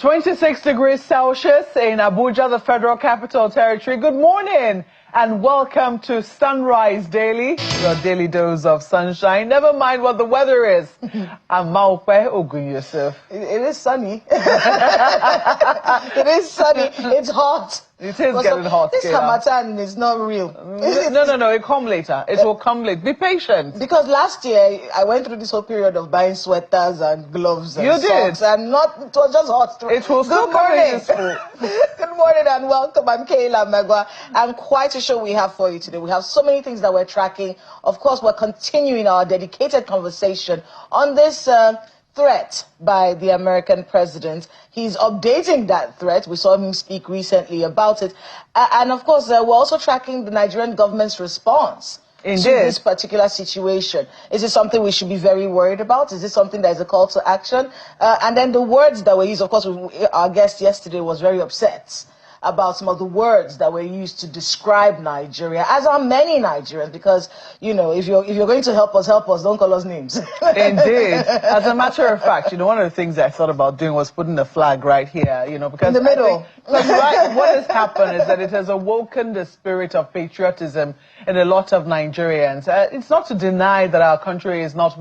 26 degrees Celsius in Abuja, the Federal Capital Territory. Good morning and welcome to Sunrise Daily, your daily dose of sunshine. Never mind what the weather is. I'm Maupe Ogun Yusuf. It is sunny. It is sunny. It's hot. It is getting hot. This Hamatan is not real. No. It come later. It will come late. Be patient. Because last year, I went through this whole period of buying sweaters and gloves and socks. And it was just hot. It will still come useful. Good morning and welcome. I'm Kayla Megwa. I'm quite a show we have for you today. We have so many things that we're tracking. Of course, we're continuing our dedicated conversation on this threat by the American president. He's updating that threat. We saw him speak recently about it. And of course, we're also tracking the Nigerian government's response to this particular situation. Is it something we should be very worried about? Is this something that is a call to action? And then the words that were used, of course, our guest yesterday was very upset about some of the words that were used to describe Nigeria, as are many Nigerians, because, you know, if you're going to help us, don't call us names. Indeed. As a matter of fact, you know, one of the things I thought about doing was putting the flag right here, you know, because in the middle. What has happened is that it has awoken the spirit of patriotism in a lot of Nigerians. It's not to deny that our country is not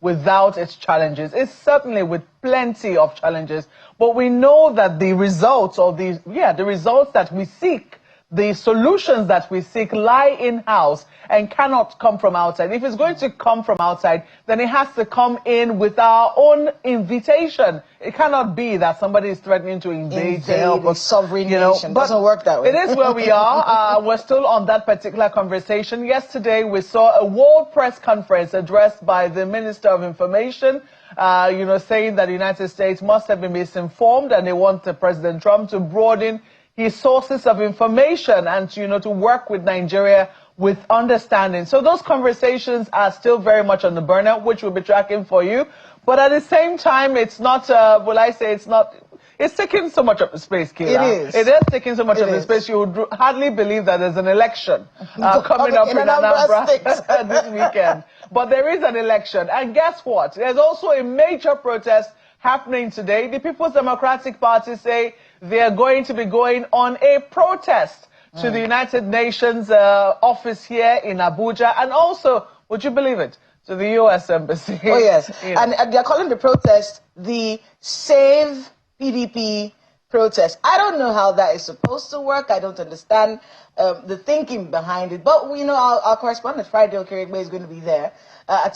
without its challenges. It's certainly with plenty of challenges, but we know that the results of the results that we seek, the solutions that we seek lie in-house and cannot come from outside. If it's going to come from outside, then it has to come in with our own invitation. It cannot be that somebody is threatening to invade to help us. Sovereign nation. Doesn't work that way. It is where we are. We're still on that particular conversation. Yesterday, we saw a world press conference addressed by the Minister of Information, you know, saying that the United States must have been misinformed and they want President Trump to broaden his sources of information and, you know, to work with Nigeria with understanding. So those conversations are still very much on the burner, which we'll be tracking for you. But at the same time, it's not, it's taking so much of the space, Kayla. It is taking so much of the space. You would hardly believe that there's an election coming up in Anambra this weekend. But there is an election. And guess what? There's also a major protest happening today. The People's Democratic Party say they are going to be going on a protest to the United Nations office here in Abuja, and also, would you believe it, to the U.S. Embassy. Oh, yes. You know. And they're calling the protest the Save PDP protest. I don't know how that is supposed to work. I don't understand the thinking behind it. But, you know, our correspondent, Friday Okerigbe, is going to be there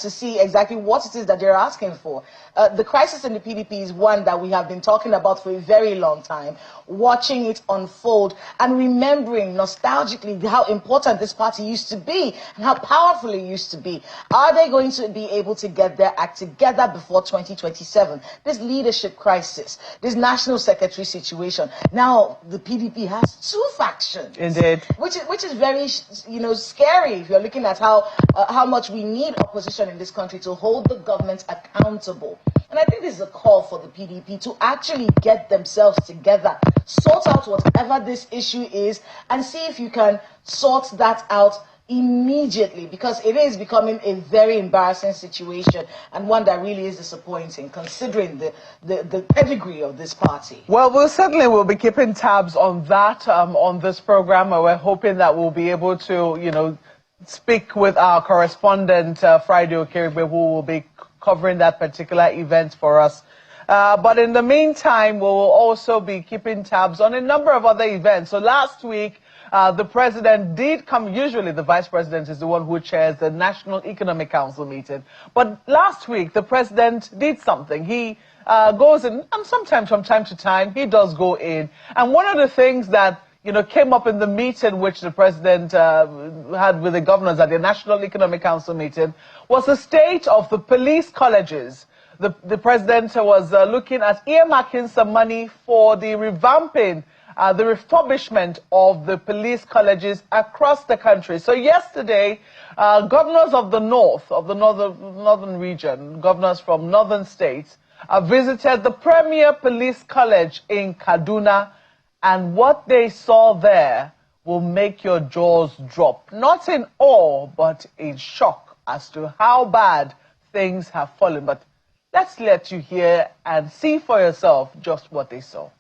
to see exactly what it is that they're asking for. The crisis in the PDP is one that we have been talking about for a very long time, watching it unfold and remembering nostalgically how important this party used to be and how powerful it used to be. Are they going to be able to get their act together before 2027? This leadership crisis, this national secretary situation. Now, the PDP has two factions. Indeed. Which is very, you know, scary if you're looking at how much we need opposition in this country to hold the government accountable. And I think this is a call for the PDP to actually get themselves together, sort out whatever this issue is, and see if you can sort that out immediately, because it is becoming a very embarrassing situation and one that really is disappointing considering the pedigree of this party. Well, we will be keeping tabs on that on this program, and we're hoping that we'll be able to, you know, speak with our correspondent Friday Okerigbe, who will be covering that particular event for us. But in the meantime, we will also be keeping tabs on a number of other events. So last week, the president did come. Usually the vice president is the one who chairs the National Economic Council meeting. But last week, the president did something. He goes in, and sometimes from time to time, he does go in. And one of the things that, you know, came up in the meeting which the president had with the governors at the National Economic Council meeting was the state of the police colleges. The president was looking at earmarking some money for the revamping, the refurbishment of the police colleges across the country. So yesterday, governors of the northern region, governors from northern states, visited the premier police college in Kaduna, and what they saw there will make your jaws drop. Not in awe, but in shock as to how bad things have fallen. But Let's let you hear and see for yourself just what they saw.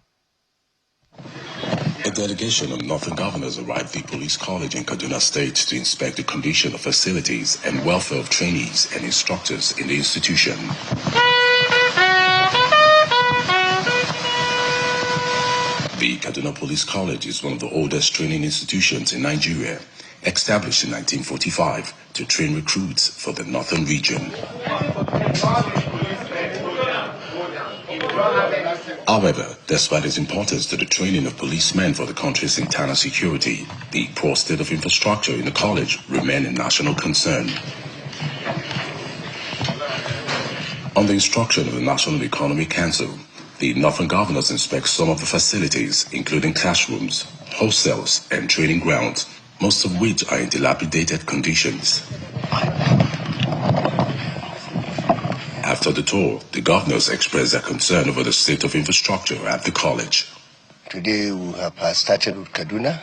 A delegation of Northern governors arrived at the police college in Kaduna State to inspect the condition of facilities and welfare of trainees and instructors in the institution. The Kaduna Police College is one of the oldest training institutions in Nigeria, established in 1945 to train recruits for the northern region. However, despite its importance to the training of policemen for the country's internal security, the poor state of infrastructure in the college remains a national concern. On the instruction of the National Economic Council, the Northern governors inspect some of the facilities, including classrooms, hostels, and training grounds, most of which are in dilapidated conditions. After the tour, the governors expressed their concern over the state of infrastructure at the college. Today we have started with Kaduna,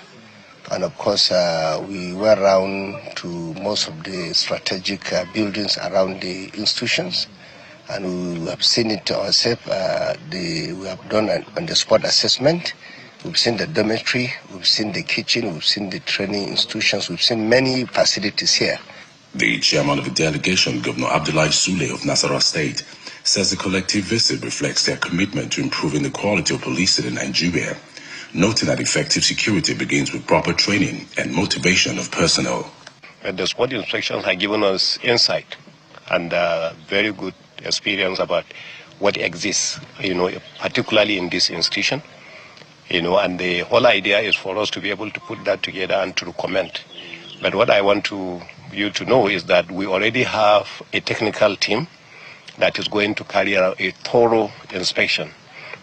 and of course we went around to most of the strategic buildings around the institutions, and we have seen it ourselves. We have done an on-the-spot assessment. We've seen the dormitory, we've seen the kitchen, we've seen the training institutions, we've seen many facilities here. The chairman of the delegation, Governor Abdullahi Sule of Nasarawa State, says the collective visit reflects their commitment to improving the quality of policing in Nigeria, noting that effective security begins with proper training and motivation of personnel. The sport inspections have given us insight and very good experience about what exists, particularly in this institution, and the whole idea is for us to be able to put that together and to recommend. But what I want you to know is that we already have a technical team that is going to carry out a thorough inspection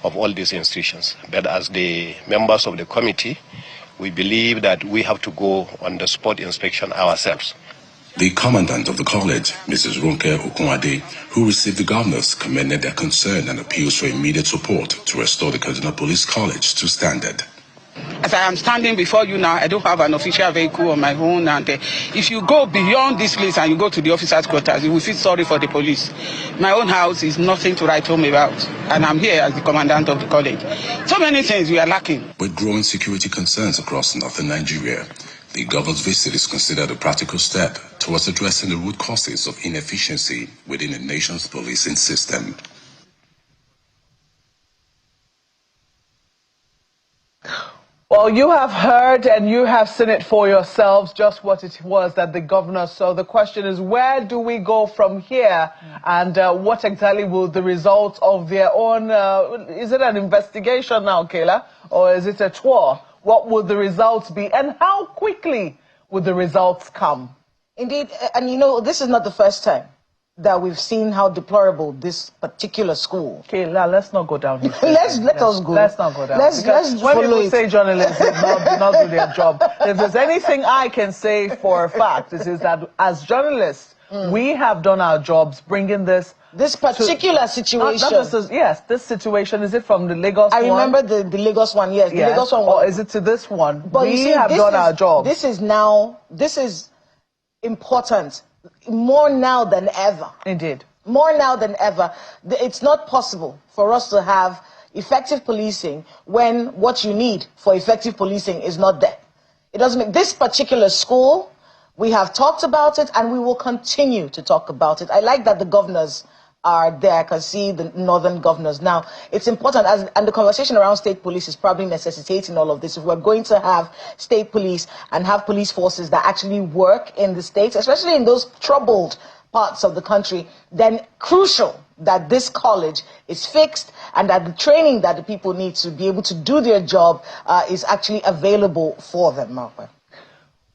of all these institutions. But as the members of the committee, we believe that we have to go on the spot inspection ourselves. The commandant of the college, Mrs. Ronke Okunade, who received the governors, commended their concern and appeals for immediate support to restore the Kaduna Police College to standard. As I am standing before you now, I don't have an official vehicle on my own, and if you go beyond this place and you go to the officers' quarters, you will feel sorry for the police. My own house is nothing to write home about, and I'm here as the commandant of the college. So many things we are lacking. With growing security concerns across northern Nigeria, the governor's visit is considered a practical step towards addressing the root causes of inefficiency within the nation's policing system. Well, you have heard and you have seen it for yourselves just what it was that the governor saw. The question is, where do we go from here? And what exactly will the results of their own, is it an investigation now, Kayla, or is it a tour? What will the results be, and how quickly will the results come? Indeed, and this is not the first time that we've seen how deplorable this particular school. Okay, let's not go down here. Let us go. Let's not go down. Let's when people say journalists do not do their job, if there's anything I can say for a fact, it is that as journalists, we have done our jobs bringing this particular situation. Yes, this situation. Is it from the Lagos one? I remember the Lagos one, yes. The Lagos one. Or is it to this one? But we have done our job. This is important. More now than ever. Indeed. More now than ever. It's not possible for us to have effective policing when what you need for effective policing is not there. It doesn't make this particular school. We have talked about it and we will continue to talk about it. I like that the governors are there. I can see the northern governors. Now, it's important, and the conversation around state police is probably necessitating all of this. If we're going to have state police and have police forces that actually work in the states, especially in those troubled parts of the country, then crucial that this college is fixed and that the training that the people need to be able to do their job is actually available for them, Martha.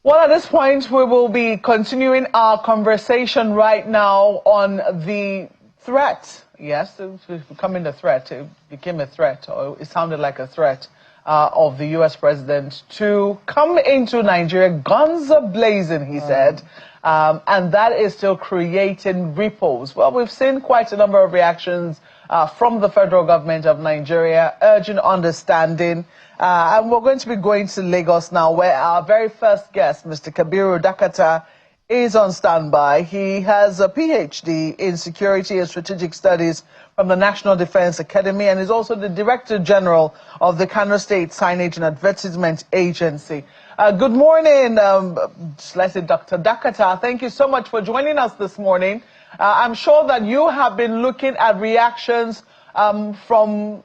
Well, at this point, we will be continuing our conversation right now on the threat. Yes, it's becoming a threat. It became a threat, or it sounded like a threat of the U.S. president to come into Nigeria, guns a-blazing, he said, and that is still creating ripples. Well, we've seen quite a number of reactions from the federal government of Nigeria, urging understanding. And we're going to be going to Lagos now, where our very first guest, Mr. Kabiru Dakata, is on standby. He has a PhD in Security and Strategic Studies from the National Defense Academy and is also the Director General of the Kano State Signage and Advertisement Agency. Good morning, let's say Dr. Dakata. Thank you so much for joining us this morning. I'm sure that you have been looking at reactions from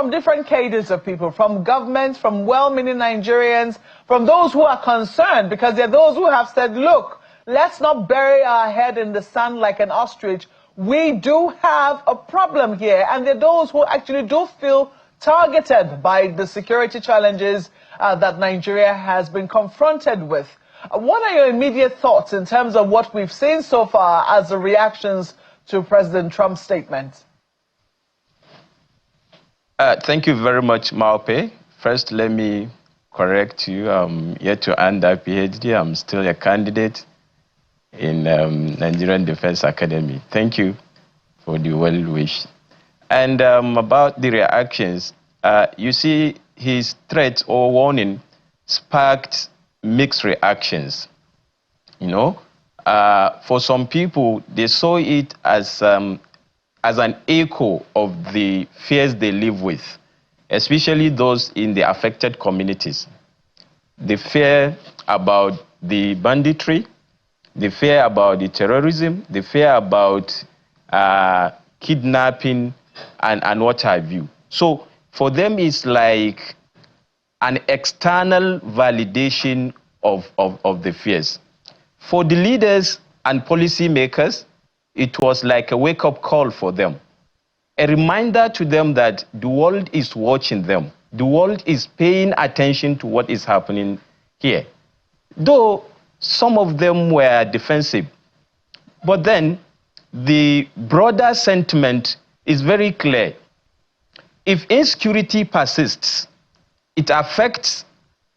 different cadres of people, from governments, from well-meaning Nigerians, from those who are concerned, because there are those who have said, look, let's not bury our head in the sand like an ostrich. We do have a problem here. And there are those who actually do feel targeted by the security challenges that Nigeria has been confronted with. What are your immediate thoughts in terms of what we've seen so far as the reactions to President Trump's statement? Thank you very much, Maupe. First, let me correct you. I'm yet to earn that PhD. I'm still a candidate in Nigerian Defense Academy. Thank you for the well wish. And about the reactions, you see, his threat or warning sparked mixed reactions. You know, for some people, they saw it as an echo of the fears they live with, especially those in the affected communities. The fear about the banditry, the fear about the terrorism, the fear about kidnapping and what have you. So for them, it's like an external validation of the fears. For the leaders and policymakers, it was like a wake-up call for them. A reminder to them that the world is watching them. The world is paying attention to what is happening here. Though some of them were defensive. But then the broader sentiment is very clear. If insecurity persists, it affects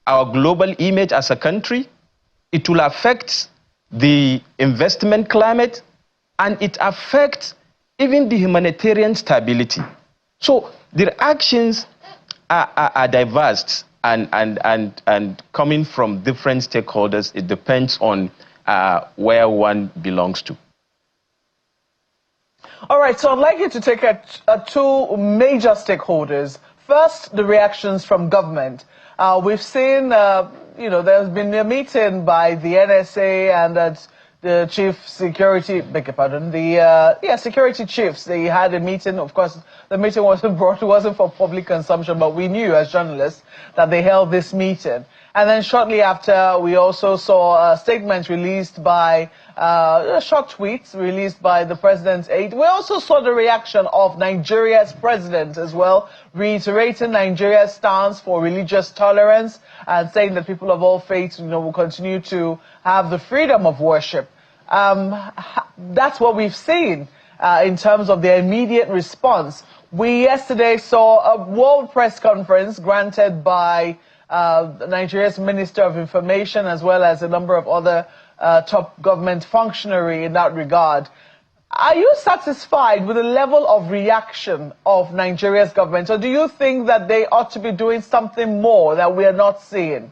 our global image as a country, it will affect the investment climate, and it affects even the humanitarian stability. So the actions are diverse and coming from different stakeholders. It depends on where one belongs to. All right, so I'd like you to take two major stakeholders. First, the reactions from government. We've seen, there's been a meeting by the NSA and the chief security, security chiefs. They had a meeting. Of course, the meeting wasn't for public consumption, but we knew as journalists that they held this meeting. And then shortly after, we also saw statements released by, short tweets released by the president's aide. We also saw the reaction of Nigeria's president as well, reiterating Nigeria's stance for religious tolerance and saying that people of all faiths, will continue to have the freedom of worship. That's what we've seen in terms of the immediate response. We yesterday saw a world press conference granted by Nigeria's Minister of Information, as well as a number of other top government functionaries in that regard. Are you satisfied with the level of reaction of Nigeria's government, or do you think that they ought to be doing something more that we are not seeing?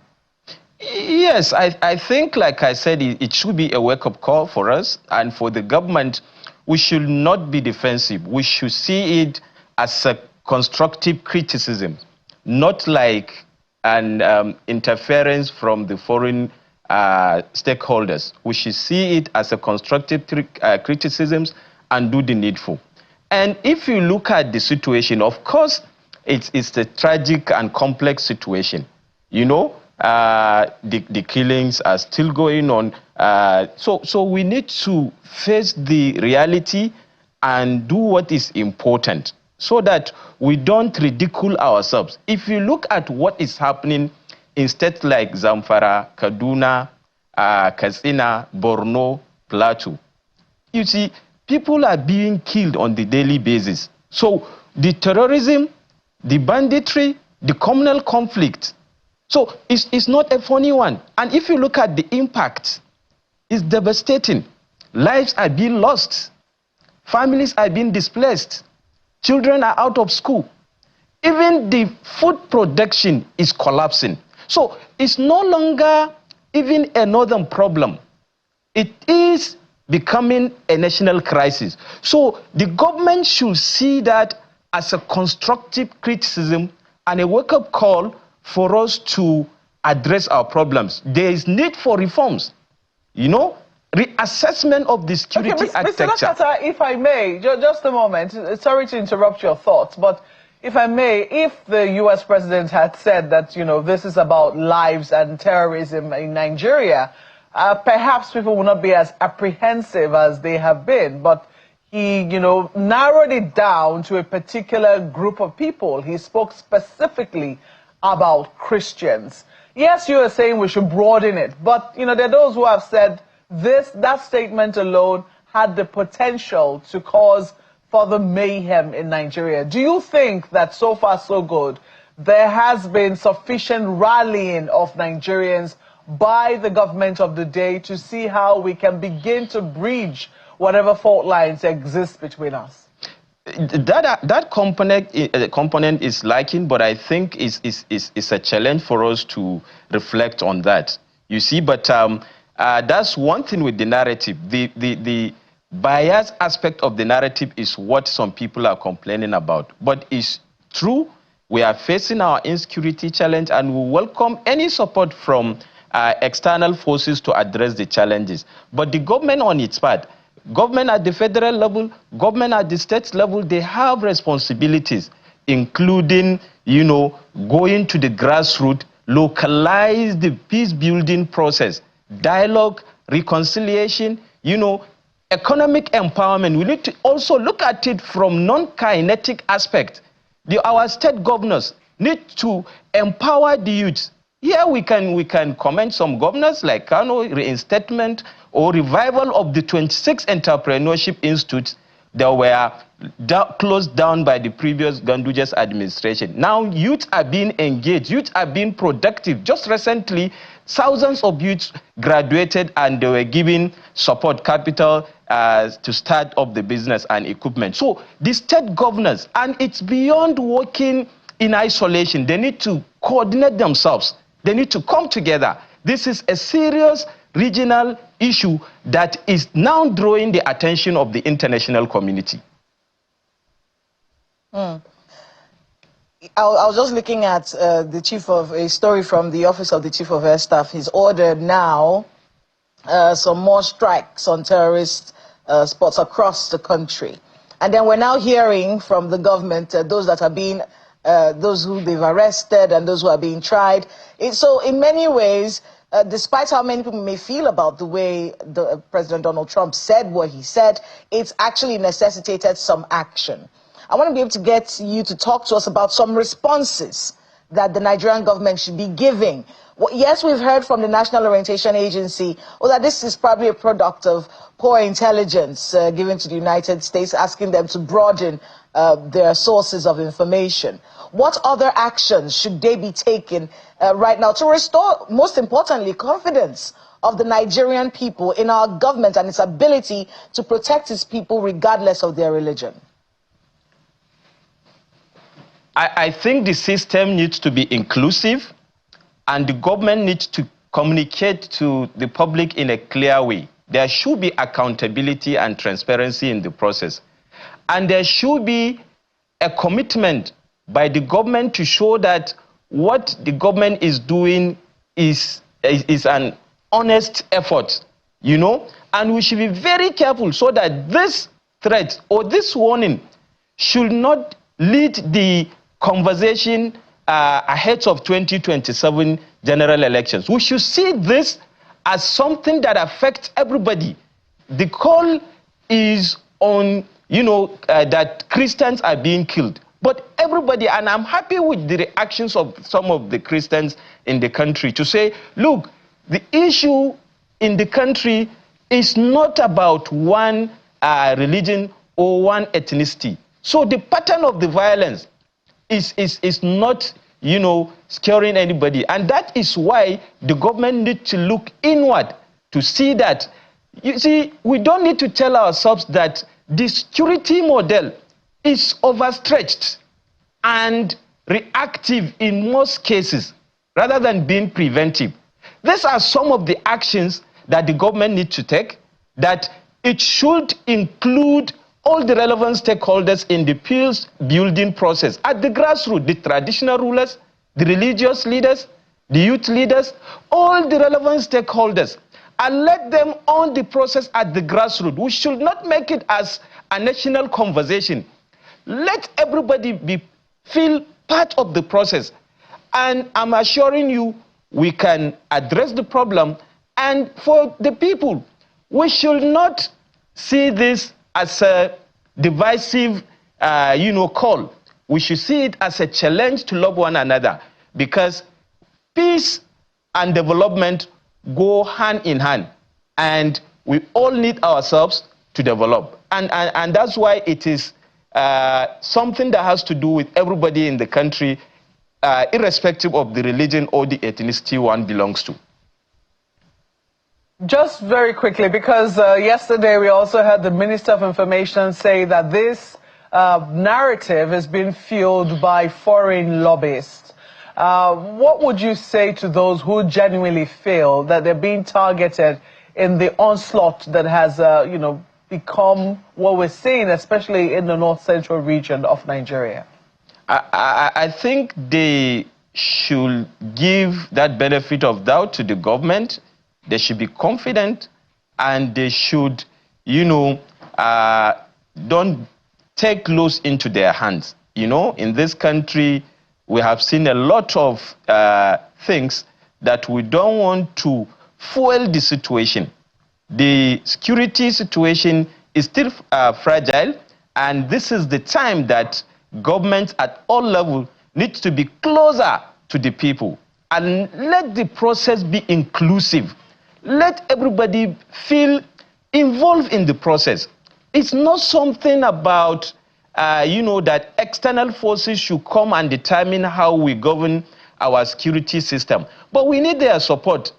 Yes, I think, like I said, it should be a wake-up call for us, and for the government, we should not be defensive. We should see it as a constructive criticism, not like an interference from the foreign stakeholders. We should see it as a constructive criticism and do the needful. And if you look at the situation, of course, it's a tragic and complex situation. The killings are still going on. So we need to face the reality and do what is important so that we don't ridicule ourselves. If you look at what is happening in states like Zamfara, Kaduna, Katsina, Borno, Plateau, you see, people are being killed on the daily basis. So the terrorism, the banditry, the communal conflict, so it's not a funny one. And if you look at the impact, it's devastating. Lives are being lost. Families are being displaced. Children are out of school. Even the food production is collapsing. So it's no longer even a northern problem. it is becoming a national crisis. So the government should see that as a constructive criticism and a wake-up call for us to address our problems. There is need for reforms, you know, reassessment of the security architecture. Mr. Nakata, if I may, just a moment, sorry to interrupt your thoughts, but if I may, if the U.S. president had said that, you know, this is about lives and terrorism in Nigeria, perhaps people will not be as apprehensive as they have been, but he, you know, narrowed it down to a particular group of people. He spoke specifically about Christians. Yes, you are saying we should broaden it, but, you know, there are those who have said that statement alone had the potential to cause further mayhem in Nigeria. Do you think that so far so good, there has been sufficient rallying of Nigerians by the government of the day to see how we can begin to bridge whatever fault lines exist between us? That component is lacking, but I think is a challenge for us to reflect on that. You see, but that's one thing with the narrative. The bias aspect of the narrative is what some people are complaining about. But it's true, we are facing our insecurity challenge, and we welcome any support from external forces to address the challenges. But the government on its part, government at the federal level, government at the state level, they have responsibilities, including, you know, going to the grassroots, localize the peace-building process, dialogue, reconciliation, you know, economic empowerment. We need to also look at it from non-kinetic aspect. Our state governors need to empower the youth. Here we can commend some governors like Kanu, reinstatement or revival of the 26 entrepreneurship institutes that were closed down by the previous Ganduja's administration. Now youth are being engaged, youth are being productive. Just recently, thousands of youths graduated and they were given support capital to start up the business and equipment. So the state governors, and it's beyond working in isolation, they need to coordinate themselves. They need to come together. This is a serious regional issue that is now drawing the attention of the international community. I was just looking at a story from the Office of the Chief of Air Staff. He's ordered now some more strikes on terrorist spots across the country. And then we're now hearing from the government, those that are being, those who they've arrested and those who are being tried. So in many ways, despite how many people may feel about the way President Donald Trump said what he said, it's actually necessitated some action. I want to be able to get you to talk to us about some responses that the Nigerian government should be giving. Well, yes, we've heard from the National Orientation Agency that this is probably a product of poor intelligence given to the United States, asking them to broaden their sources of information. What other actions should they be taking right now to restore, most importantly, confidence of the Nigerian people in our government and its ability to protect its people regardless of their religion? I think the system needs to be inclusive, and the government needs to communicate to the public in a clear way. There should be accountability and transparency in the process. And there should be a commitment by the government to show that what the government is doing is an honest effort, you know? And we should be very careful so that this threat or this warning should not lead the conversation ahead of 2027 general elections. We should see this as something that affects everybody. The call is on, you know, that Christians are being killed. But everybody, and I'm happy with the reactions of some of the Christians in the country to say, look, the issue in the country is not about one religion or one ethnicity. So the pattern of the violence is not, you know, scaring anybody. And that is why the government needs to look inward to see that, you see, we don't need to tell ourselves that the security model is overstretched and reactive in most cases rather than being preventive. These are some of the actions that the government needs to take, that it should include all the relevant stakeholders in the peace building process at the grassroots, the traditional rulers, the religious leaders, the youth leaders, all the relevant stakeholders, and let them own the process at the grassroots. We should not make it as a national conversation. Let everybody feel part of the process. And I'm assuring you, we can address the problem. And for the people, we should not see this as a divisive, call. We should see it as a challenge to love one another, because peace and development go hand in hand, and we all need ourselves to develop. And that's why it is something that has to do with everybody in the country, irrespective of the religion or the ethnicity one belongs to. Just very quickly, because yesterday we also heard the Minister of Information say that this narrative has been fueled by foreign lobbyists. What would you say to those who genuinely feel that they're being targeted in the onslaught that has, become what we're seeing, especially in the north-central region of Nigeria? I think they should give that benefit of doubt to the government. They should be confident, and they should, don't take laws into their hands. In this country, we have seen a lot of things that we don't want to fuel the situation. The security situation is still fragile, and this is the time that governments at all levels need to be closer to the people and let the process be inclusive. Let everybody feel involved in the process. It's not something about, that external forces should come and determine how we govern our security system. But we need their support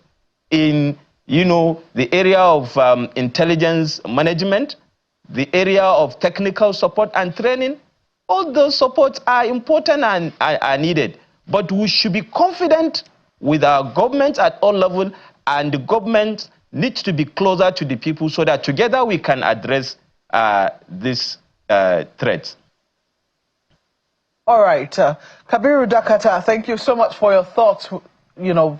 in, the area of intelligence management, the area of technical support and training. All those supports are important and are needed. But we should be confident with our government at all levels, and the government needs to be closer to the people so that together we can address these threats. All right. Kabiru Dakata, thank you so much for your thoughts,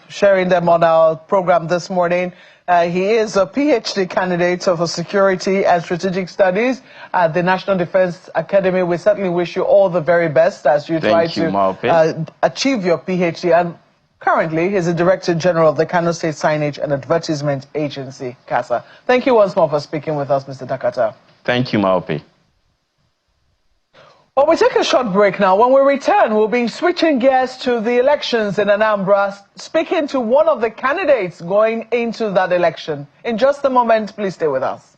sharing them on our program this morning. He is a PhD candidate for Security and Strategic Studies at the National Defense Academy. We certainly wish you all the very best as you try to achieve your PhD. And currently, he's the Director General of the Kano State Signage and Advertisement Agency, CASA. Thank you once more for speaking with us, Mr. Dakata. Thank you, Maope. Well, we take a short break now. When we return, we'll be switching gears to the elections in Anambra, speaking to one of the candidates going into that election. In just a moment, please stay with us.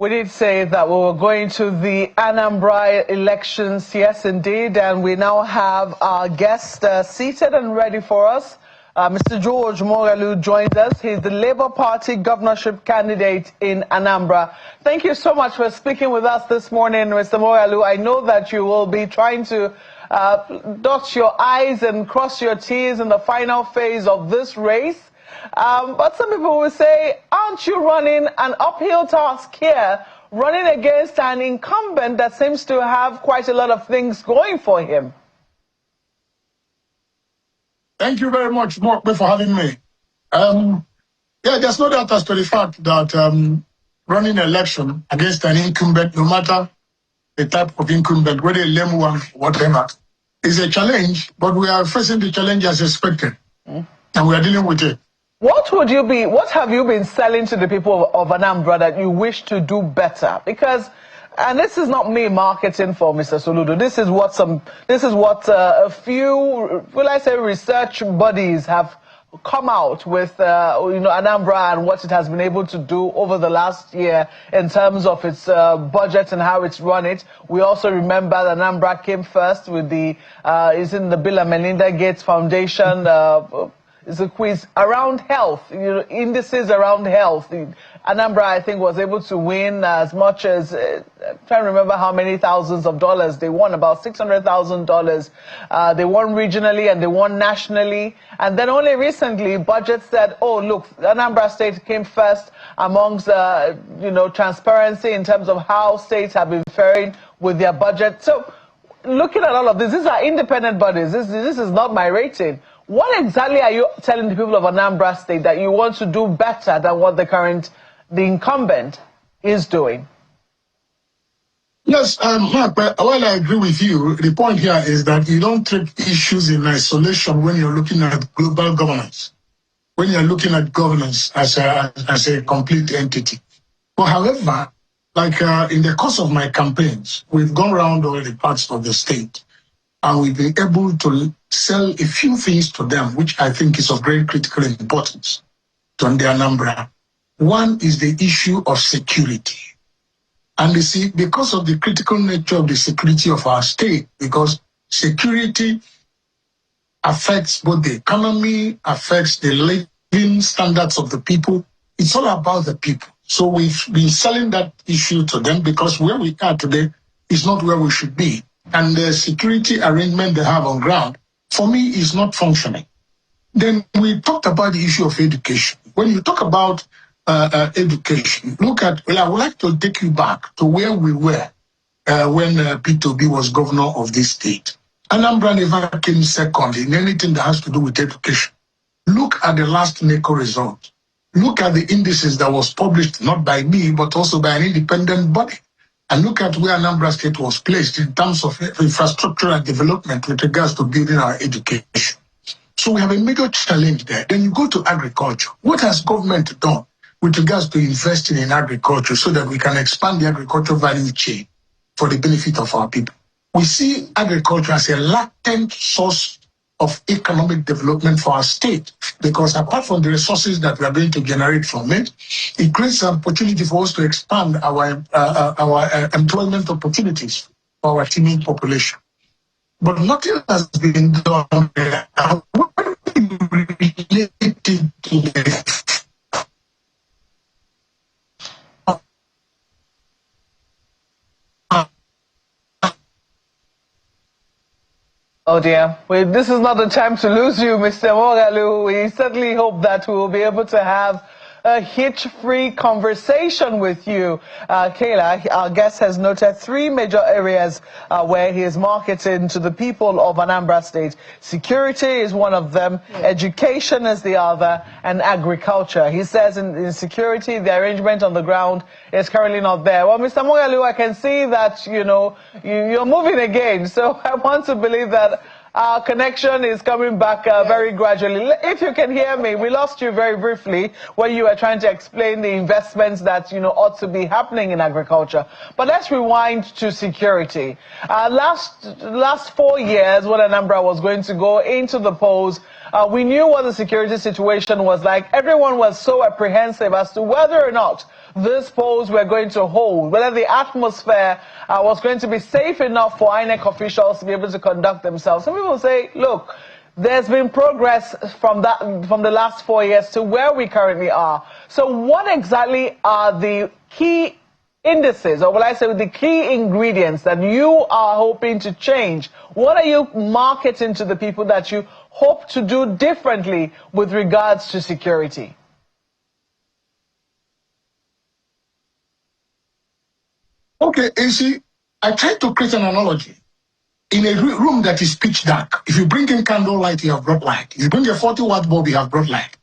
We did say that we were going to the Anambra elections, yes indeed, and we now have our guest seated and ready for us. Mr. George Moghalu joins us. He's the Labour Party governorship candidate in Anambra. Thank you so much for speaking with us this morning, Mr. Moghalu. I know that you will be trying to dot your I's and cross your T's in the final phase of this race. But some people will say, aren't you running an uphill task here, running against an incumbent that seems to have quite a lot of things going for him? Thank you very much, Mokbe, for having me. There's no doubt as to the fact that running an election against an incumbent, no matter the type of incumbent, whether a lame one, whatever, is a challenge, but we are facing the challenge as expected, and we are dealing with it. What have you been selling to the people of Anambra that you wish to do better? Because and this is not me marketing for Mr. Soludo. This is what a few, will I say, research bodies have come out with, Anambra and what it has been able to do over the last year in terms of its budget and how it's run it. We also remember that Anambra came first with the, is in the Bill and Melinda Gates Foundation, is a quiz around health, indices around health. Anambra, I think, was able to win as much as, I'm trying to remember how many thousands of dollars they won, about $600,000. They won regionally and they won nationally. And then only recently, budget said, oh, look, Anambra State came first amongst, transparency in terms of how states have been faring with their budget. So looking at all of this, these are independent bodies. This is not my rating. What exactly are you telling the people of Anambra State that you want to do better than what the incumbent is doing? Yes, Mark, while I agree with you, the point here is that you don't treat issues in isolation when you're looking at global governance, when you're looking at governance as a complete entity. But however, like in the course of my campaigns, we've gone around all the parts of the state, and we've been able to sell a few things to them, which I think is of great critical importance to Anambra. One is the issue of security. And you see, because of the critical nature of the security of our state, because security affects both the economy, affects the living standards of the people, it's all about the people. So we've been selling that issue to them because where we are today is not where we should be. And the security arrangement they have on ground, for me, is not functioning. Then we talked about the issue of education. When you talk about education, I would like to take you back to where we were when P2B was governor of this state. Anambra never came second in anything that has to do with education. Look at the last NECO result. Look at the indices that was published, not by me, but also by an independent body. And look at where Anambra State was placed in terms of infrastructural development with regards to building our education. So we have a major challenge there. Then you go to agriculture. What has government done with regards to investing in agriculture so that we can expand the agricultural value chain for the benefit of our people? We see agriculture as a latent source of economic development for our state, because apart from the resources that we are going to generate from it, it creates an opportunity for us to expand our employment opportunities for our teeming population. But nothing has been done there. Related to the Oh dear, this is not the time to lose you, Mr. Moghalu. We certainly hope that we will be able to have a hitch-free conversation with you. Kayla, our guest has noted 3 major areas where he is marketing to the people of Anambra State. Security is one of them, education is the other, and agriculture. He says in security, the arrangement on the ground is currently not there. Well, Mr. Moghalu, I can see that, you're moving again. So I want to believe that our connection is coming back very gradually. If you can hear me, we lost you very briefly when you were trying to explain the investments that, ought to be happening in agriculture. But let's rewind to security. Last 4 years, when Anambra was going to go into the polls, we knew what the security situation was like. Everyone was so apprehensive as to whether or not these polls were going to hold, whether the atmosphere was going to be safe enough for INEC officials to be able to conduct themselves. Some people say, look, there's been progress from the last 4 years to where we currently are. So what exactly are the key indices, or will I say the key ingredients that you are hoping to change? What are you marketing to the people that you hope to do differently with regards to security? Okay, you see, I tried to create an analogy. In a room that is pitch dark, if you bring in candle light, you have brought light. If you bring a 40-watt bulb, you have brought light.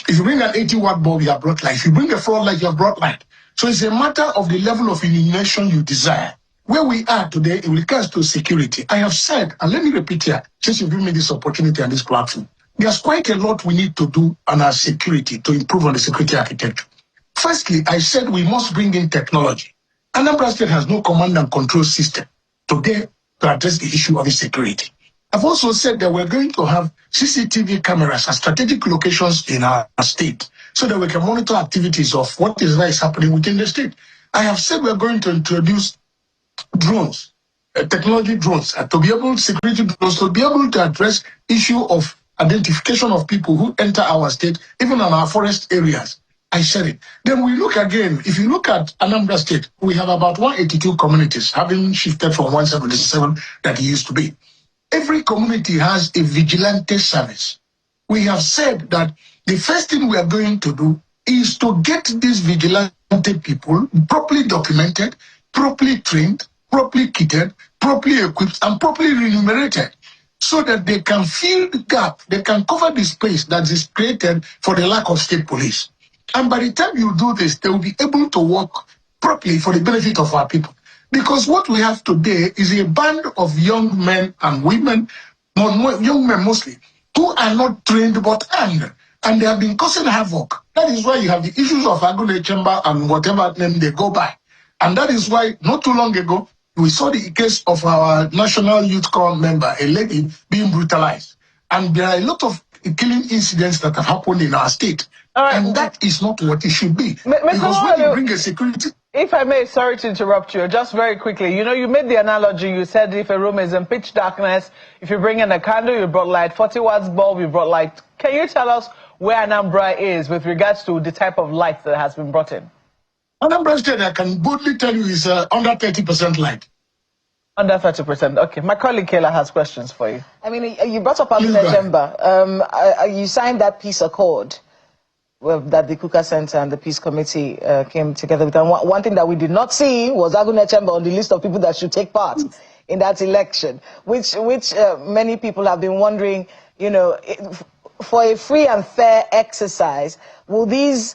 If you bring an 80-watt bulb, you have brought light. If you bring a floodlight, you have brought light. So it's a matter of the level of illumination you desire. Where we are today in regards to security, I have said, and let me repeat here, since you've given me this opportunity and this platform, there's quite a lot we need to do on our security to improve on the security architecture. Firstly, I said we must bring in technology. Anambra State has no command and control system today to address the issue of insecurity. I've also said that we're going to have CCTV cameras at strategic locations in our state so that we can monitor activities of what is happening within the state. I have said we're going to introduce drones, technology drones, to be able, security drones, to be able to address issue of identification of people who enter our state, even in our forest areas. I said it. Then we look again, if you look at Anambra State, we have about 182 communities, having shifted from 177 that it used to be. Every community has a vigilante service. We have said that the first thing we are going to do is to get these vigilante people properly documented, properly trained, properly kitted, properly equipped, and properly remunerated, so that they can fill the gap, they can cover the space that is created for the lack of state police. And by the time you do this, they will be able to work properly for the benefit of our people. Because what we have today is a band of young men and women, young men mostly, who are not trained but armed. And they have been causing havoc. That is why you have the issues of Akande Chamber and whatever name they go by. And that is why not too long ago, we saw the case of our National Youth Corps member, a lady, being brutalized. And there are a lot of killing incidents that have happened in our state. And that is not what it should be. Because when you bring a security... If I may, sorry to interrupt you, just very quickly. You know, you made the analogy, you said if a room is in pitch darkness, if you bring in a candle, you brought light, 40 watts bulb, you brought light. Can you tell us where Anambra is with regards to the type of light that has been brought in? Anambra State, I can boldly tell you, is under 30% light. Under 30%. Okay. My colleague Kayla has questions for you. I mean, you brought up Akande Chamber. You signed that peace accord that the Kuka Center and the Peace Committee came together with. And one thing that we did not see was Akande Chamber on the list of people that should take part in that election, which many people have been wondering, you know, for a free and fair exercise, will these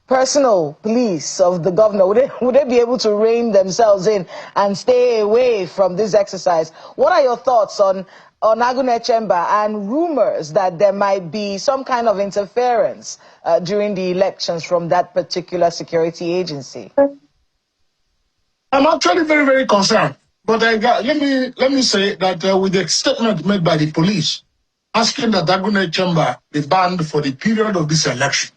personal police of the governor, would they be able to rein themselves in and stay away from this exercise? What are your thoughts on Akande Chamber and rumors that there might be some kind of interference during the elections from that particular security agency? I'm actually very, very concerned. But let me say that with the statement made by the police asking that Akande Chamber be banned for the period of this election,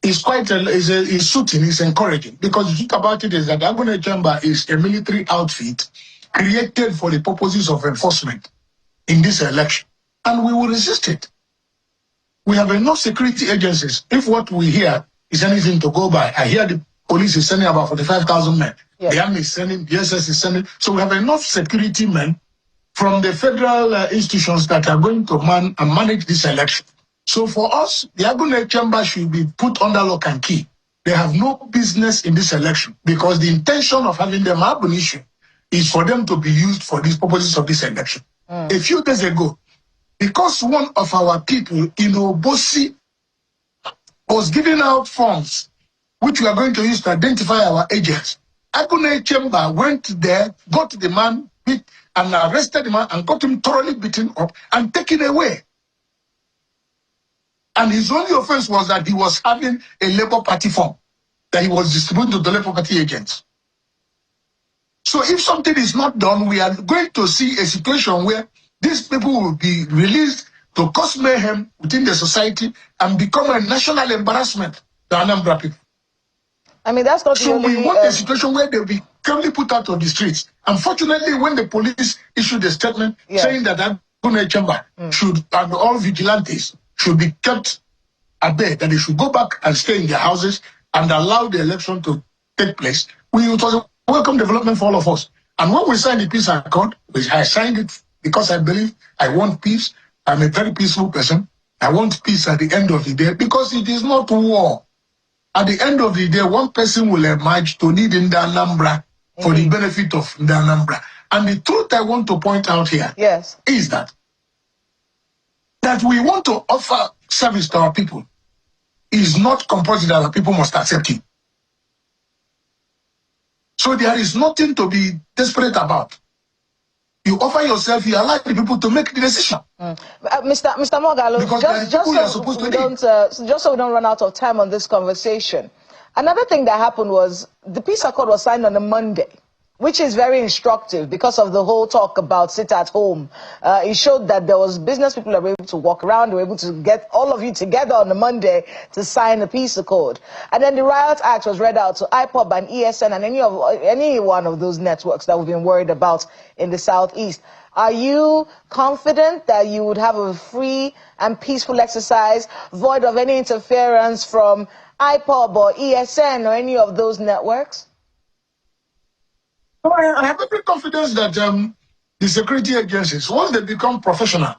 is quite is suiting, is encouraging, because the truth about it is that Akande Chamber is a military outfit created for the purposes of enforcement in this election, and we will resist it. We have enough security agencies. If what we hear is anything to go by, I hear the police is sending about 45,000 men. Yes. The army is sending, the SS is sending. So we have enough security men from the federal institutions that are going to man and manage this election. So for us, the Akande Chamber should be put under lock and key. They have no business in this election because the intention of having them ab initio is for them to be used for these purposes of this election. A few days ago, because one of our people in Obosi was giving out forms which we are going to use to identify our agents, Akande Chamber went there, got the man, beat, and arrested the man and got him thoroughly beaten up and taken away. And his only offense was that he was having a Labour Party form that he was distributing to the Labour Party agents. So if something is not done, we are going to see a situation where these people will be released to cause mayhem within the society and become a national embarrassment to Anambra people. I mean, that's not so the only... So we want a situation where they'll be calmly put out of the streets. Unfortunately, when the police issued a statement saying that Akande Chamber should, and all vigilantes should be kept at bay, that they should go back and stay in their houses and allow the election to take place, it was a welcome development for all of us. And when we signed the peace accord, I signed it because I believe I want peace. I'm a very peaceful person. I want peace at the end of the day because it is not war. At the end of the day, one person will emerge to lead in the Anambra for the benefit of the Anambra. And the truth I want to point out here is that we want to offer service to our people is not compulsory that our people must accept it. So there is nothing to be desperate about. You offer yourself, you allow the people to make the decision. Mr. Moghalu, just so we don't run out of time on this conversation, Another thing that happened was the peace accord was signed on a Monday, which is very instructive because of the whole talk about sit at home. It showed that there was business people that were able to walk around, they were able to get all of you together on a Monday to sign the peace accord. And then the Riot Act was read out to IPOB and ESN and any one of those networks that we've been worried about in the Southeast. Are you confident that you would have a free and peaceful exercise, void of any interference from IPOB or ESN or any of those networks? I have every confidence that the security agencies, once they become professional,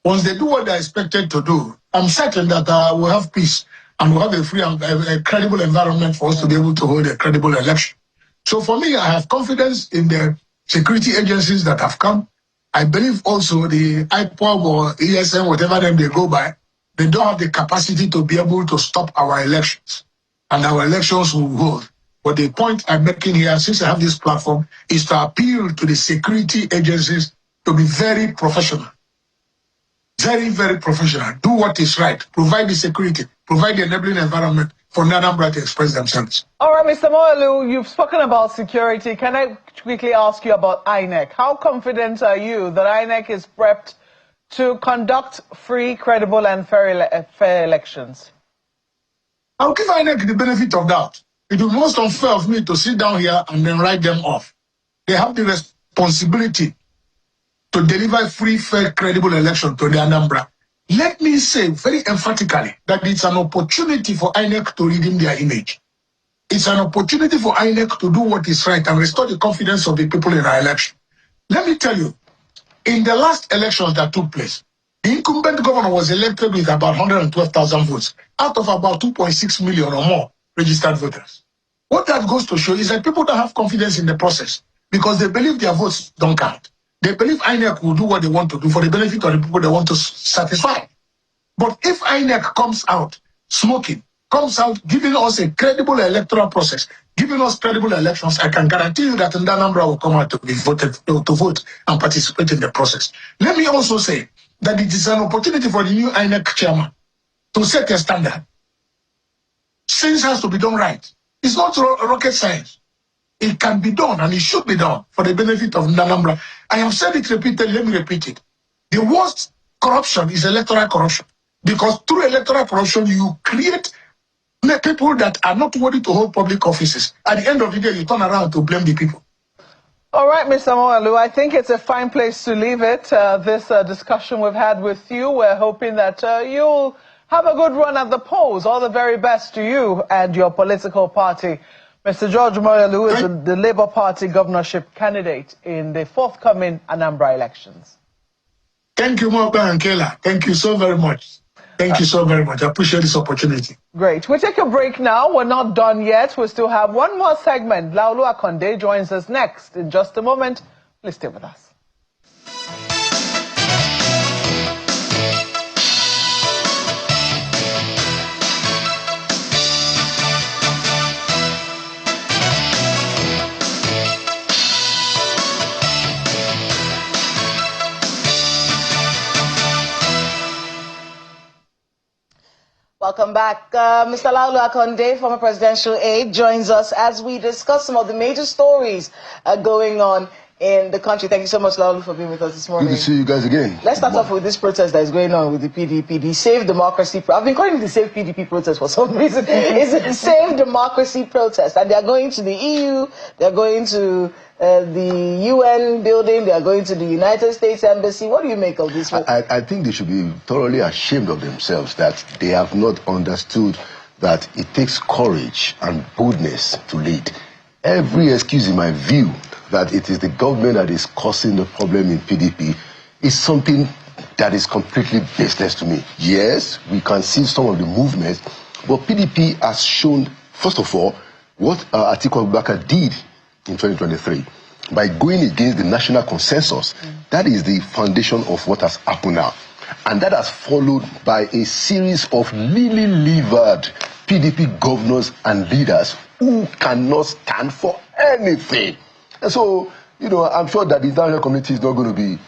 once they do what they're expected to do, I'm certain that we'll have peace and we'll have a free and a credible environment for us to be able to hold a credible election. So for me, I have confidence in the security agencies that have come. I believe also the IPOB or ESN, whatever name they go by, they don't have the capacity to be able to stop our elections. And our elections will hold. But the point I'm making here, since I have this platform, is to appeal to the security agencies to be very professional. Very, very professional. Do what is right. Provide the security. Provide the enabling environment for Anambra to express themselves. All right, Mr. Moghalu, you've spoken about security. Can I quickly ask you about INEC? How confident are you that INEC is prepped to conduct free, credible, and fair elections? I'll give INEC the benefit of doubt. It would be most unfair of me to sit down here and then write them off. They have the responsibility to deliver free, fair, credible election to the Anambra. Let me say very emphatically that it's an opportunity for INEC to redeem their image. It's an opportunity for INEC to do what is right and restore the confidence of the people in our election. Let me tell you, in the last elections that took place, the incumbent governor was elected with about 112,000 votes out of about 2.6 million or more registered voters. What that goes to show is that people don't have confidence in the process because they believe their votes don't count. They believe INEC will do what they want to do for the benefit of the people they want to satisfy. But if INEC comes out smoking, comes out giving us a credible electoral process, giving us credible elections, I can guarantee you that Nnamra will come out to be voted to vote and participate in the process. Let me also say that it is an opportunity for the new INEC chairman to set a standard. Things has to be done right. It's not rocket science. It can be done and it should be done for the benefit of Anambra. I have said it repeatedly, let me repeat it. The worst corruption is electoral corruption. Because through electoral corruption, you create people that are not worthy to hold public offices. At the end of the day, you turn around to blame the people. All right, Mr. Moghalu, I think it's a fine place to leave it. This discussion we've had with you, we're hoping that you'll have a good run at the polls. All the very best to you and your political party. Mr. George Moghalu is the Labour Party governorship candidate in the forthcoming Anambra elections. Thank you, Moghalu and Kayla. Thank you so very much. Thank you so very much. I appreciate this opportunity. Great. We take a break now. We're not done yet. We still have one more segment. Akande joins us next in just a moment. Please stay with us. Welcome back. Mr. Akande, former presidential aide, joins us as we discuss some of the major stories going on in the country. Thank you so much, Laulu, for being with us this morning. Good to see you guys again. Let's start off with this protest that is going on with the PDP, the Save Democracy. I've been calling it the Save PDP protest for some reason. It's a Save Democracy protest, and they're going to the EU, they're going to the UN building, they are going to the United States Embassy. What do you make of this? I think they should be thoroughly ashamed of themselves that they have not understood that it takes courage and boldness to lead. Every excuse, in my view, that it is the government that is causing the problem in PDP is something that is completely baseless to me. Yes, we can see some of the movements, but PDP has shown, first of all, what Atiku Abubakar did in 2023 by going against the national consensus. That is the foundation of what has happened now. And that has followed by a series of lily-livered PDP governors and leaders who cannot stand for anything. And so, I'm sure that the international community is not going to be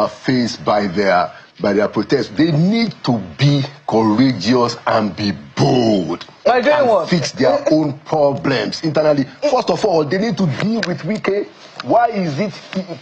faced by their by their protest, they need to be courageous and be bold and fix their own problems internally. First of all, they need to deal with Wike. Why is it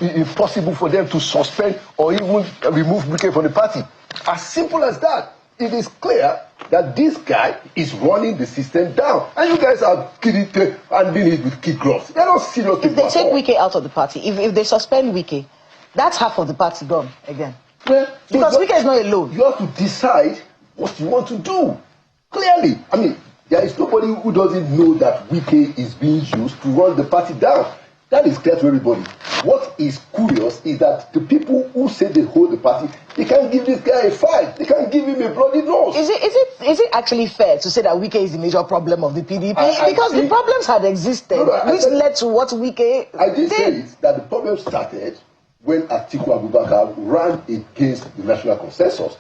impossible for them to suspend or even remove Wike from the party? As simple as that. It is clear that this guy is running the system down, and you guys are handling it with kid gloves. They're not serious people. If they take Wike out of the party, if they suspend Wike, that's half of the party gone again. Well, because Wike is not alone. You have to decide what you want to do. Clearly, I mean, there is nobody who doesn't know that Wike is being used to run the party down. That is clear to everybody. What is curious is that the people who say they hold the party, they can't give this guy a fight. They can't give him a bloody nose. Is it actually fair to say that Wike is the major problem of the PDP? Because the problems had existed, which led to what Wike I did say it, that the problem started when Atiku Abubakar ran against the national consensus.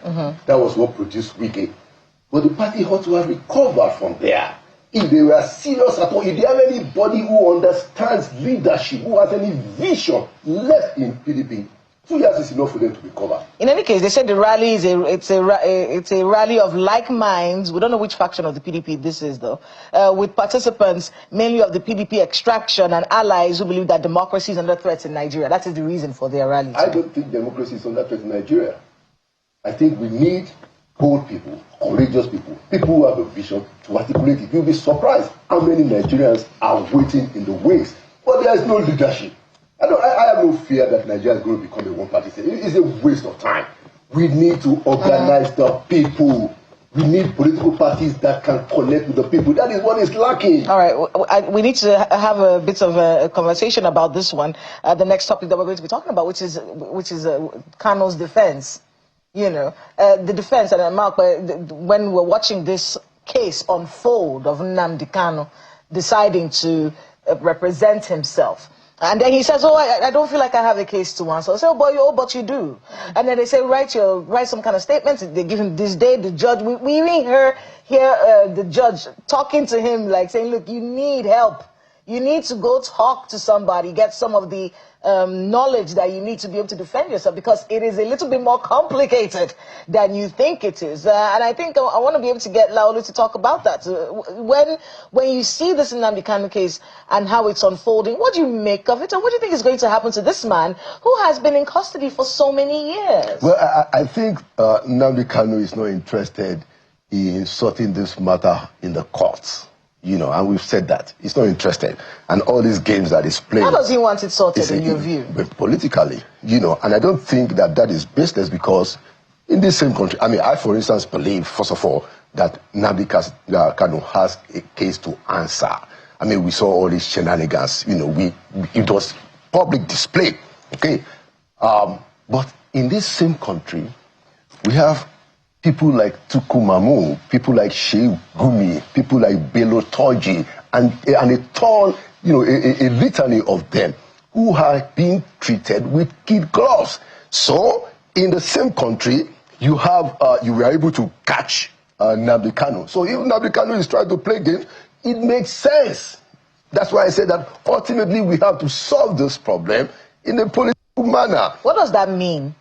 That was what produced Wike. But the party ought to have recovered from there. If they were serious at all, if they have anybody who understands leadership, who has any vision left in PDP, 2 years is enough for them to recover. In any case, they said the rally is a rally of like minds. We don't know which faction of the PDP this is, though, with participants mainly of the PDP extraction and allies who believe that democracy is under threat in Nigeria. That is the reason for their rally. I don't think democracy is under threat in Nigeria. I think we need bold people, courageous people, people who have a vision to articulate it. You'll be surprised how many Nigerians are waiting in the wings, but there is no leadership. I have no fear that Nigeria is going to become a one-party state. It's a waste of time. We need to organize the people. We need political parties that can connect with the people. That is what is lacking. All right, we need to have a bit of a conversation about this one. The next topic that we're going to be talking about, which is Kanu's defense. You know, the defense, and Mark, when we're watching this case unfold of Nnamdi Kanu deciding to represent himself, and then he says, "Oh, I don't feel like I have a case to answer." I say, "Oh, but you do." And then they say, "Write some kind of statement." They give him this day. The judge, we even hear the judge talking to him, like saying, "Look, you need help. You need to go talk to somebody, get some of the knowledge that you need to be able to defend yourself, because it is a little bit more complicated than you think it is." And I think I want to be able to get Laolu to talk about that. When you see this Nnamdi Kanu case and how it's unfolding, what do you make of it? And what do you think is going to happen to this man who has been in custody for so many years? Well, I think Nnamdi Kanu is not interested in sorting this matter in the courts. You know, and we've said that. He's not interested. And all these games that he's playing... How does he want it sorted, in your view? Politically, you know, and I don't think that is baseless, because in this same country, I mean, I, for instance, believe, first of all, that Nnamdi Kanu has a case to answer. I mean, we saw all these shenanigans, you know, it was public display, okay? But in this same country, we have people like Tuku Mamu, people like Sheikh Gumi, people like Bello Toji, and a ton, you know, a litany of them who are being treated with kid gloves. So, in the same country, you were able to catch Nnamdi Kanu. So, if Nnamdi Kanu is trying to play games, it makes sense. That's why I said that ultimately we have to solve this problem in a political manner. What does that mean?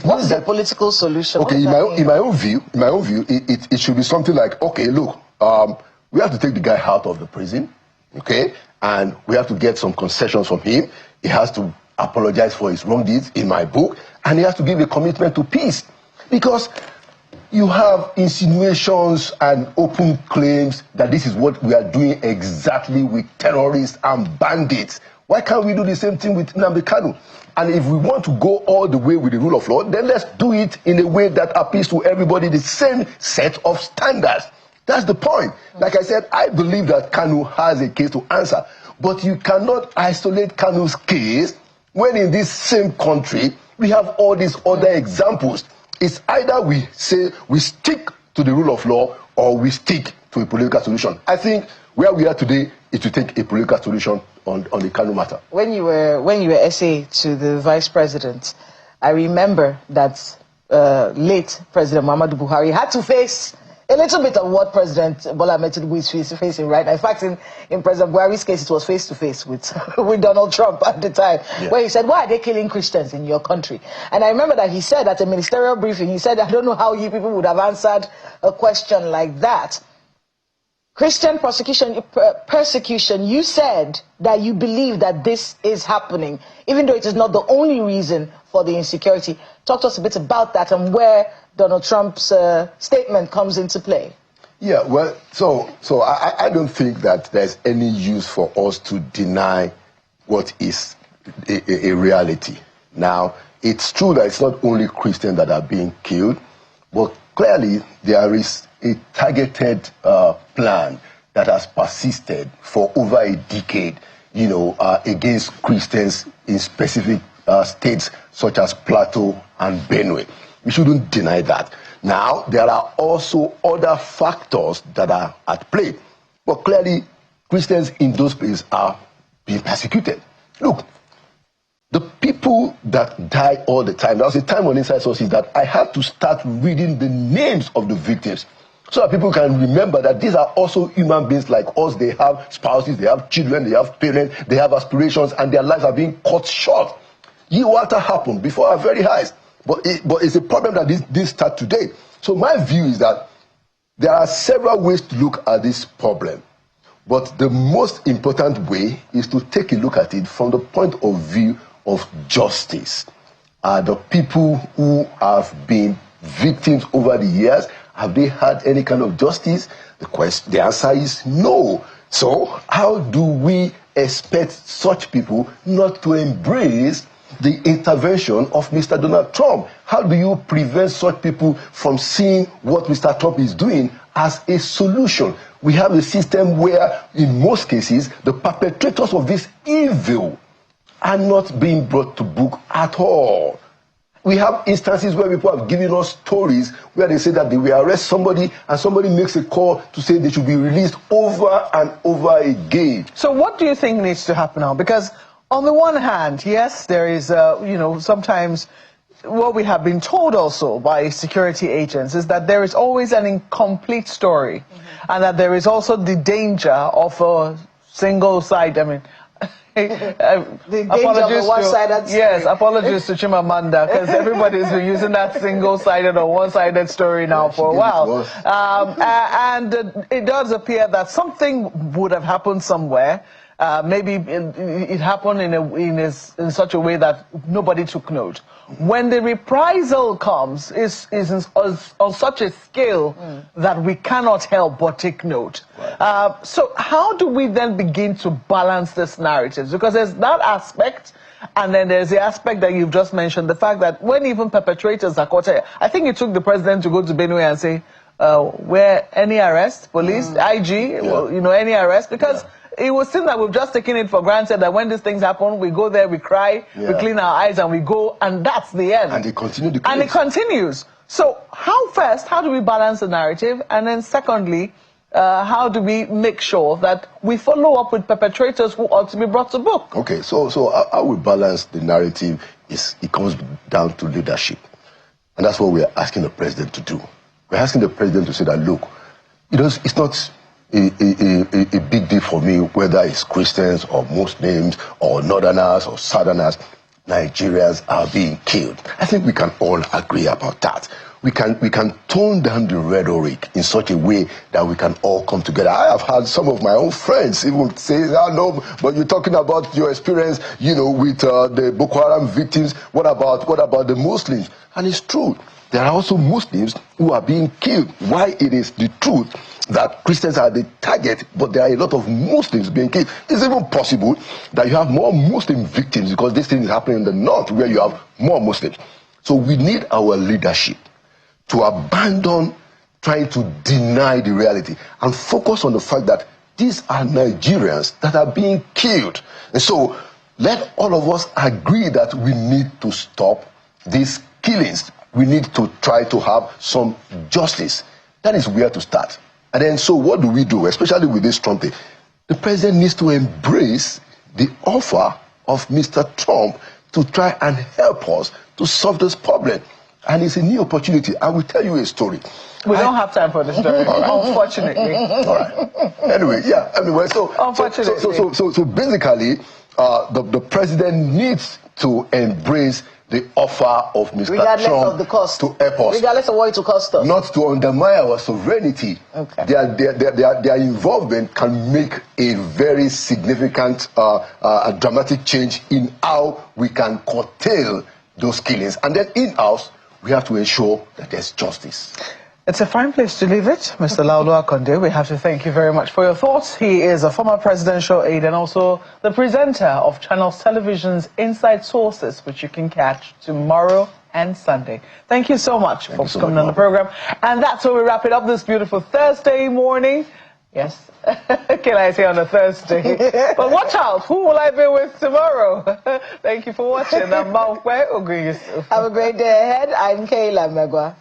What's the political solution? Okay, in my own view, it should be something like, okay, look, we have to take the guy out of the prison, okay, and we have to get some concessions from him. He has to apologize for his wrong deeds, in my book, and he has to give a commitment to peace, because you have insinuations and open claims that this is what we are doing exactly with terrorists and bandits. Why can't we do the same thing with Nnamdi Kanu? And if we want to go all the way with the rule of law, then let's do it in a way that appeals to everybody, the same set of standards. That's the point. Like I said, I believe that Kanu has a case to answer. But you cannot isolate Kanu's case when in this same country we have all these other examples. It's either we say we stick to the rule of law or we stick to a political solution. I think where we are today is to take a political solution on the Kanu matter. When you were SA to the vice president, I remember that late President Muhammadu Buhari had to face a little bit of what President Bola Ahmed Tinubu is facing right now. In fact, in President Buhari's case, it was face-to-face with Donald Trump at the time, where he said, why are they killing Christians in your country? And I remember that he said at a ministerial briefing, he said, I don't know how you people would have answered a question like that. Christian persecution, you said that you believe that this is happening, even though it is not the only reason for the insecurity. Talk to us a bit about that and where Donald Trump's statement comes into play. Yeah, well, so I don't think that there's any use for us to deny what is a reality. Now, it's true that it's not only Christians that are being killed, but clearly there is a targeted plan that has persisted for over a decade, against Christians in specific states such as Plateau and Benue. We shouldn't deny that. Now, there are also other factors that are at play. But clearly, Christians in those places are being persecuted. Look, the people that die all the time, there was a time on Inside Sources that I had to start reading the names of the victims so that people can remember that these are also human beings like us. They have spouses, they have children, they have parents, they have aspirations, and their lives are being cut short. Water happened before our very eyes. But it's a problem that this starts today. So my view is that there are several ways to look at this problem. But the most important way is to take a look at it from the point of view of justice. Are the people who have been victims over the years, have they had any kind of justice? The answer is no. So how do we expect such people not to embrace the intervention of Mr. Donald Trump? How do you prevent such people from seeing what Mr. Trump is doing as a solution? We have a system where, in most cases, the perpetrators of this evil are not being brought to book at all. We have instances where people have given us stories where they say that they will arrest somebody and somebody makes a call to say they should be released over and over again. So what do you think needs to happen now? Because on the one hand, yes, there is, sometimes what we have been told also by security agents is that there is always an incomplete story, and that there is also the danger of a single side. I mean, apologies to one-sided story. Yes, apologies to Chimamanda, because everybody's been using that single-sided or one-sided story now for a while. And it does appear that something would have happened somewhere. Maybe it happened in such a way that nobody took note. When the reprisal comes, is on such a scale that we cannot help but take note. Right. So how do we then begin to balance this narrative? Because there's that aspect, and then there's the aspect that you've just mentioned, the fact that when even perpetrators are caught, I think it took the president to go to Benue and say, where any arrest, police, IG, well, any arrest, because it would seem that we've just taken it for granted that when these things happen, we go there, we cry, we clean our eyes, and we go, and that's the end. And they continue the case. And it continues. So how do we balance the narrative? And then secondly, how do we make sure that we follow up with perpetrators who ought to be brought to book? Okay, so how we balance the narrative it comes down to leadership. And that's what we're asking the president to do. We're asking the president to say that, look, it's not a big deal for me whether it's Christians or Muslims or Northerners or Southerners. Nigerians are being killed. I think we can all agree about that. We can tone down the rhetoric in such a way that we can all come together. I have had some of my own friends even say, no, but you're talking about your experience, with the Boko Haram victims. What about the Muslims? And it's true. There are also Muslims who are being killed. Why it is the truth that Christians are the target, but there are a lot of Muslims being killed. It's even possible that you have more Muslim victims because this thing is happening in the north where you have more Muslims. So we need our leadership to abandon trying to deny the reality and focus on the fact that these are Nigerians that are being killed. And so let all of us agree that we need to stop these killings. We need to try to have some justice. That is where to start. And then, so what do we do, especially with this Trump thing? The president needs to embrace the offer of Mr. Trump to try and help us to solve this problem. And it's a new opportunity. I will tell you a story. We don't have time for the story, unfortunately. All right. Anyway, yeah. Anyway, so basically, the president needs to embrace the offer of Mr. Regardless Trump of the cost. to help us. Regardless of what it will cost us. Not to undermine our sovereignty. Okay. Their involvement can make a very significant, dramatic change in how we can curtail those killings. And then in-house, we have to ensure that there's justice. It's a fine place to leave it. Mr. Laulu Akande, we have to thank you very much for your thoughts. He is a former presidential aide and also the presenter of Channels Television's Inside Sources, which you can catch tomorrow and Sunday. Thank you so much for coming on the program. And that's where we wrap it up this beautiful Thursday morning. Yes, can I say on a Thursday? But watch out, who will I be with tomorrow? Thank you for watching. I'm Have a great day ahead. I'm Kayla Megwa.